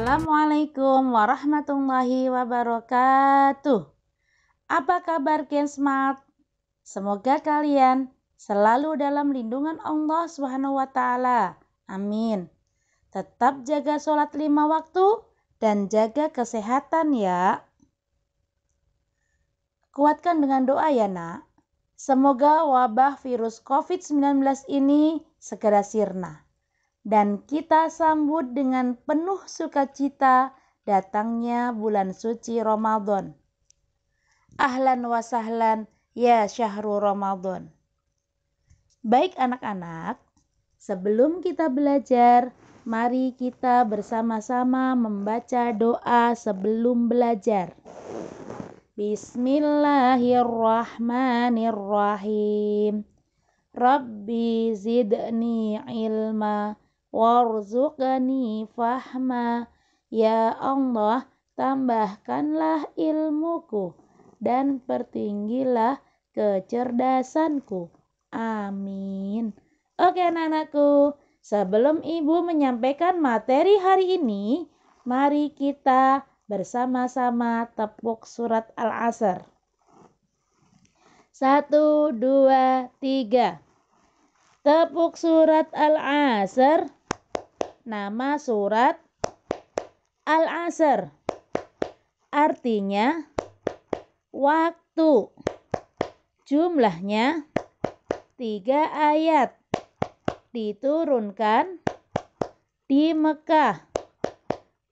Assalamualaikum warahmatullahi wabarakatuh. Apa kabar Gen Smart? Semoga kalian selalu dalam lindungan Allah Subhanahu wa taala. Amin. Tetap jaga sholat 5 waktu dan jaga kesehatan ya. Kuatkan dengan doa ya nak. Semoga wabah virus COVID-19 ini segera sirna. Dan kita sambut dengan penuh sukacita datangnya bulan suci Ramadan. Ahlan wa sahlan ya syahrul Ramadan. Baik anak-anak, sebelum kita belajar, mari kita bersama-sama membaca doa sebelum belajar. Bismillahirrahmanirrahim. Rabbi zidni ilma warzuqni fahma. Ya Allah, tambahkanlah ilmuku dan pertinggilah kecerdasanku. Amin. Oke anak-anakku, sebelum ibu menyampaikan materi hari ini, mari kita bersama-sama tepuk surat Al-Asr. 1, 2, 3. Tepuk surat Al-Asr. Nama surat Al-Asr. Artinya waktu. Jumlahnya 3 ayat. Diturunkan di Mekah.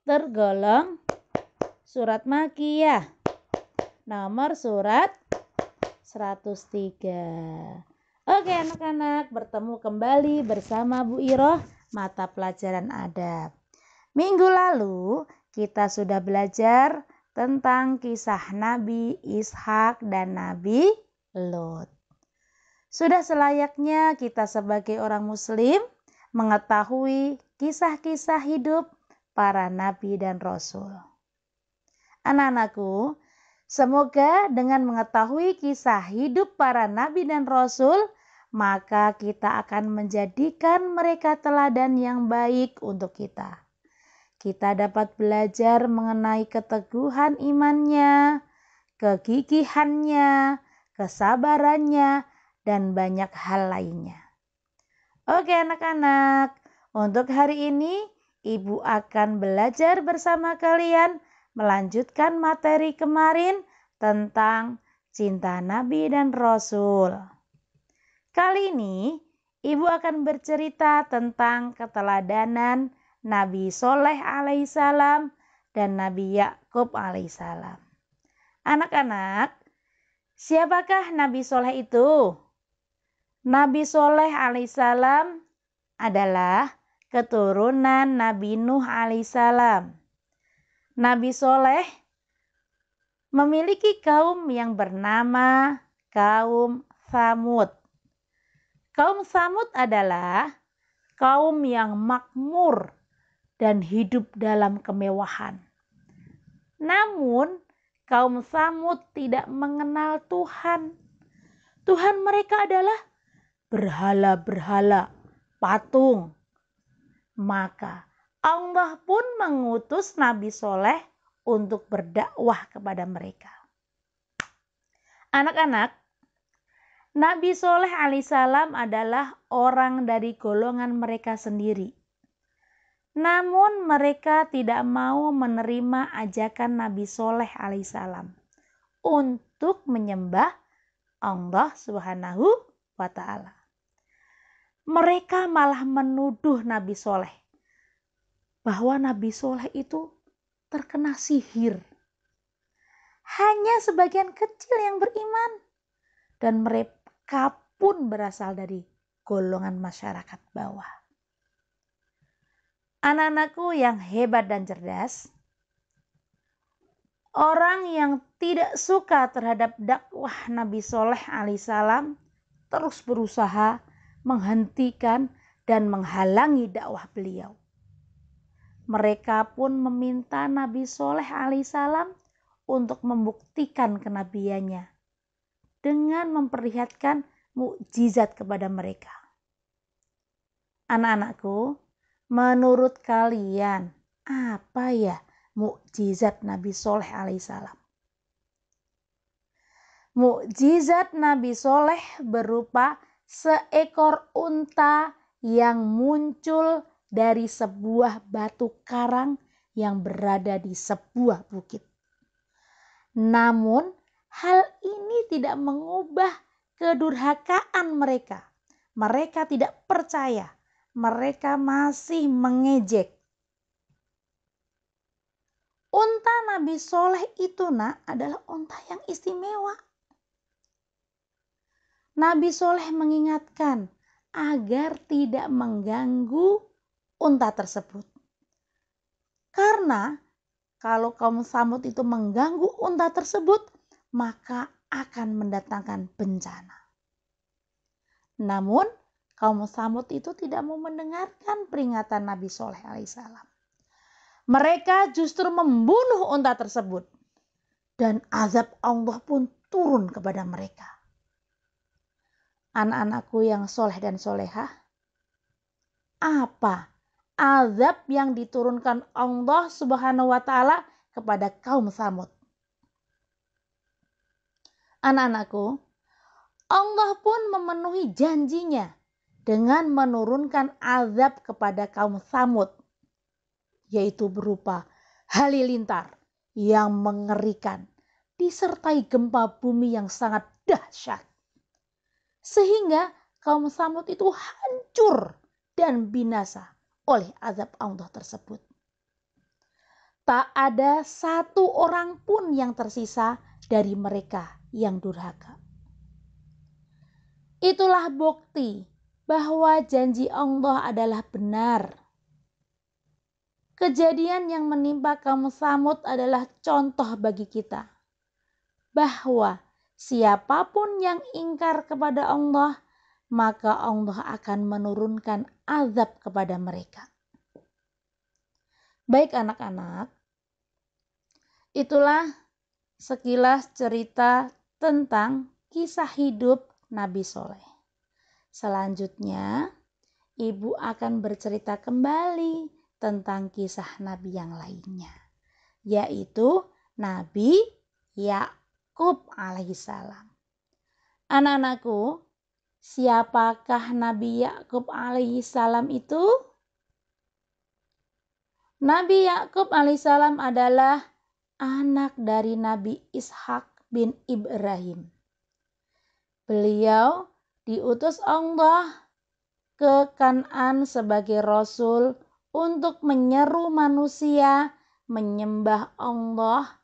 Tergolong surat Makkiyah. Nomor surat 103. Oke anak-anak, bertemu kembali bersama Bu Iroh mata pelajaran adab. Minggu lalu kita sudah belajar tentang kisah Nabi Ishak dan Nabi Lot. Sudah selayaknya kita sebagai orang muslim mengetahui kisah-kisah hidup para nabi dan rasul. Anak-anakku, semoga dengan mengetahui kisah hidup para nabi dan rasul, maka kita akan menjadikan mereka teladan yang baik untuk kita. Kita dapat belajar mengenai keteguhan imannya, kegigihannya, kesabarannya, dan banyak hal lainnya. Oke anak-anak, untuk hari ini Ibu akan belajar bersama kalian melanjutkan materi kemarin tentang cinta Nabi dan Rasul. Kali ini Ibu akan bercerita tentang keteladanan Nabi Soleh alaihissalam dan Nabi Yakub alaihissalam. Anak-anak, siapakah Nabi Soleh itu? Nabi Soleh alaihissalam adalah keturunan Nabi Nuh alaihissalam. Nabi Soleh memiliki kaum yang bernama kaum Tsamud. Kaum Tsamud adalah kaum yang makmur dan hidup dalam kemewahan. Namun, kaum Tsamud tidak mengenal Tuhan. Tuhan mereka adalah berhala-berhala, patung. Maka Allah pun mengutus Nabi Soleh untuk berdakwah kepada mereka. Anak-anak, Nabi Soleh alaihissalam adalah orang dari golongan mereka sendiri. Namun mereka tidak mau menerima ajakan Nabi Soleh alaihissalam untuk menyembah Allah Subhanahu wa ta'ala. Mereka malah menuduh Nabi Soleh bahwa Nabi Soleh itu terkena sihir. Hanya sebagian kecil yang beriman dan mereka pun berasal dari golongan masyarakat bawah. Anak-anakku yang hebat dan cerdas, orang yang tidak suka terhadap dakwah Nabi Soleh alaihissalam terus berusaha menghentikan dan menghalangi dakwah beliau. Mereka pun meminta Nabi Soleh alaihissalam untuk membuktikan kenabiannya dengan memperlihatkan mukjizat kepada mereka. Anak-anakku, menurut kalian, Apa ya mukjizat Nabi Soleh alaihissalam? Mukjizat Nabi Soleh berupa seekor unta yang muncul dari sebuah batu karang yang berada di sebuah bukit. Namun hal ini tidak mengubah kedurhakaan mereka. Mereka tidak percaya. Mereka masih mengejek. Unta Nabi Soleh itu adalah unta yang istimewa. Nabi Soleh mengingatkan agar tidak mengganggu unta tersebut. Karena kalau kaum Tsamud itu mengganggu unta tersebut, maka akan mendatangkan bencana. Namun kaum Tsamud itu tidak mau mendengarkan peringatan Nabi Soleh alaihissalam. Mereka justru membunuh unta tersebut. Dan azab Allah pun turun kepada mereka. Anak-anakku yang soleh dan solehah, apa azab yang diturunkan Allah Subhanahu wa Ta'ala kepada kaum Tsamud? Anak-anakku, Allah pun memenuhi janjinya dengan menurunkan azab kepada kaum Tsamud, yaitu berupa halilintar yang mengerikan disertai gempa bumi yang sangat dahsyat. Sehingga kaum Tsamud itu hancur dan binasa oleh azab Allah tersebut. Tak ada satu orang pun yang tersisa dari mereka yang durhaka. Itulah bukti bahwa janji Allah adalah benar. Kejadian yang menimpa kaum Tsamud adalah contoh bagi kita bahwa siapapun yang ingkar kepada Allah, maka Allah akan menurunkan azab kepada mereka. Baik anak-anak, itulah sekilas cerita tentang kisah hidup Nabi Soleh. Selanjutnya, Ibu akan bercerita kembali tentang kisah Nabi yang lainnya, yaitu Nabi Yakub alaihissalam. Anak-anakku, siapakah Nabi Yakub alaihissalam itu? Nabi Yakub alaihissalam adalah anak dari Nabi Ishak bin Ibrahim. Beliau diutus Allah ke Kan'an sebagai rasul untuk menyeru manusia menyembah Allah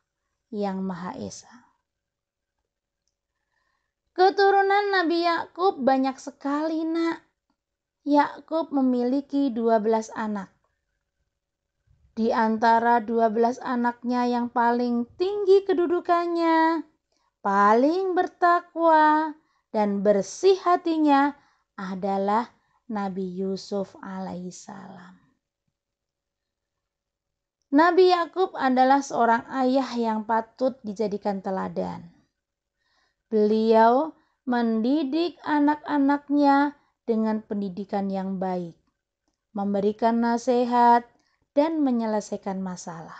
yang Maha Esa. Keturunan Nabi Yakub banyak sekali, Nak. Yakub memiliki 12 anak. Di antara 12 anaknya yang paling tinggi kedudukannya, paling bertakwa dan bersih hatinya adalah Nabi Yusuf alaihissalam. Nabi Yakub adalah seorang ayah yang patut dijadikan teladan. Beliau mendidik anak-anaknya dengan pendidikan yang baik, memberikan nasihat, dan menyelesaikan masalah.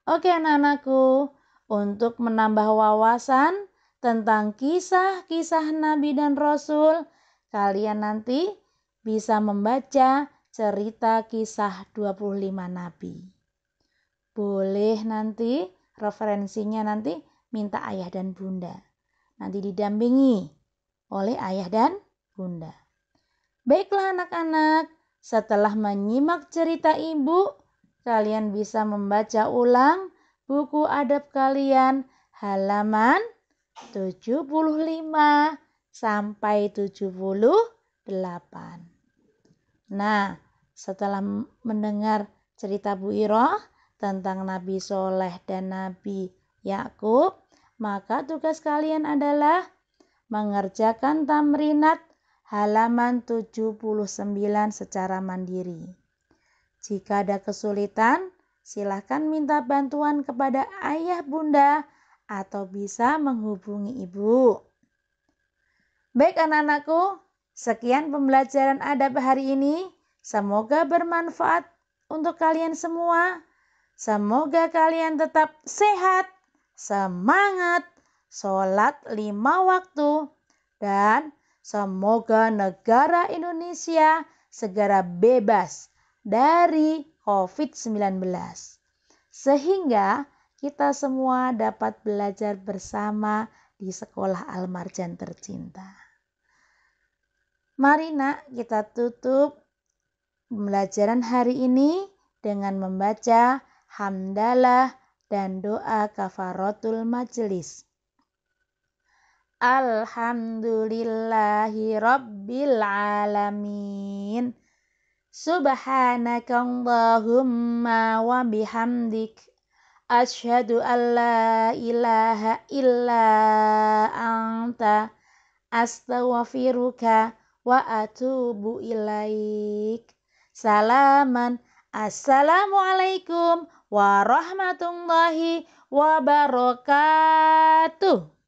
Oke anak-anakku, untuk menambah wawasan tentang kisah-kisah Nabi dan Rasul, kalian nanti bisa membaca cerita kisah 25 Nabi. Boleh nanti referensinya nanti minta ayah dan bunda. Nanti didampingi oleh ayah dan bunda. Baiklah anak-anak, setelah menyimak cerita ibu, kalian bisa membaca ulang buku adab kalian halaman 75 sampai 78. Nah, setelah mendengar cerita Bu Iroh tentang Nabi Soleh dan Nabi Yakub, maka tugas kalian adalah mengerjakan tamrinat halaman 79 secara mandiri. Jika ada kesulitan, silakan minta bantuan kepada ayah bunda atau bisa menghubungi ibu. Baik anak-anakku, sekian pembelajaran adab hari ini. Semoga bermanfaat untuk kalian semua. Semoga kalian tetap sehat, semangat, sholat 5 waktu, dan semoga negara Indonesia segera bebas dari COVID-19. Sehingga kita semua dapat belajar bersama di sekolah Al-Marjan tercinta. Mari nak, kita tutup pembelajaran hari ini dengan membaca hamdalah dan doa kafaratul majelis. Alhamdulillahi rabbil alamin. Subhanakallahumma wa bihamdik. Asyhadu an la ilaha illa anta. Astaghfiruka wa atubu ilaik. Salaman. Assalamualaikum warahmatullahi wabarakatuh.